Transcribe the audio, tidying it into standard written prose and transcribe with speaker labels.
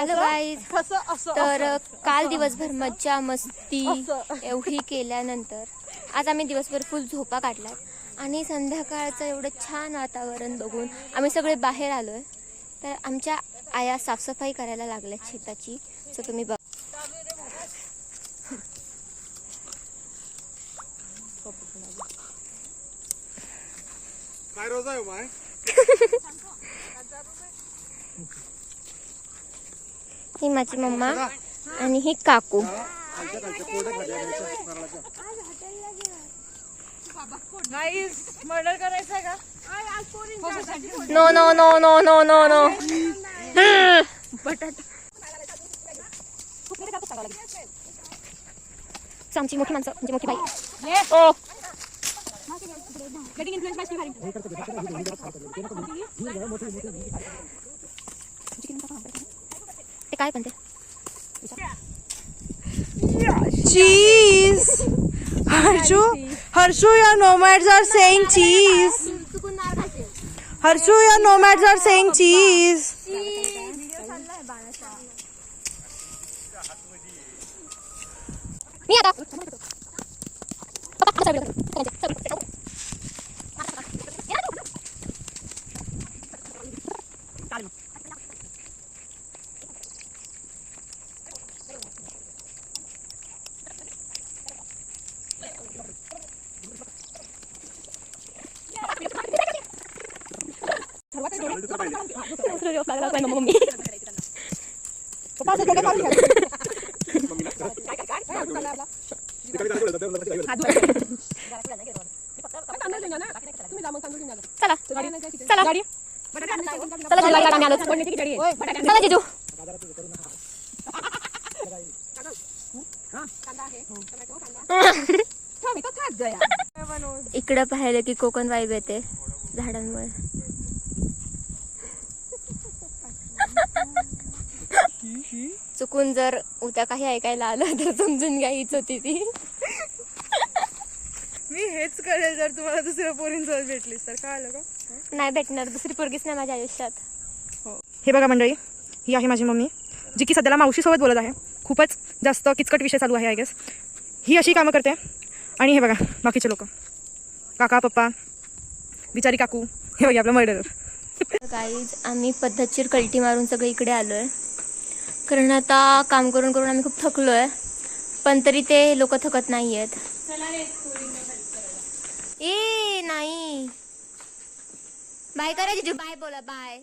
Speaker 1: Hello guys, तर काल दिवसभर मज्जा मस्ती एवढी केल्यानंतर आज आम्ही दिवसभर फुल झोपा काढलाय आणि संध्याकाळचं एवढं छान वातावरण बघून आम्ही सगळे बाहेर आलोय. तर आमच्या आया साफसफाई करायला लागल्यात शेताची, सो तुम्ही बघ.
Speaker 2: काय रोज आहे माय
Speaker 1: ही माझी मम्मा आणि ही काकू.
Speaker 3: मर्डर करायचंय का?
Speaker 1: No no no no no no no. आमची मोठी माणसं म्हणजे मोठी बाई. ओ ते काय पण ते
Speaker 3: Cheese. Harshu, your nomads are saying cheese. Harshu, your nomads are saying cheese.
Speaker 1: मी आता मम्मी चला चला चला जिजू. इकडं पाहिलं की कोकण वाईब येते झाडांमुळे. चुकून जर उद्या काही ऐकायला आलं तर समजून घ्या, हीच होती ती.
Speaker 3: मी हेच करेल जर तुम्हाला दुसऱ्या पोरींसोबत भेटलीस तर. कळलं का?
Speaker 1: नाही भेटणार, दुसरी पोरगीच नाही माझ्या आयुष्यात.
Speaker 3: हे बघा मंडळी, ही आहे माझी मम्मी, जी की सध्याला मावशीसोबत बोलत आहे. खूपच जास्त किचकट विषय चालू आहे आय गेस. ही अशी कामं करते. आणि हे बघा बाकीचे लोक, काका पप्पा, बिचारी काकू, हे बघा आपलं मर्डरर.
Speaker 1: गाईज, आम्ही पद्धतशीर कल्टी मारून सगळे इकडे आलोय, कारण आता काम करून करून आम्ही खूप थकलोय. पण तरी ते लोक थकत नाही आहेत. ए नाही, बाय करा जिजू, बाय बोला, बाय.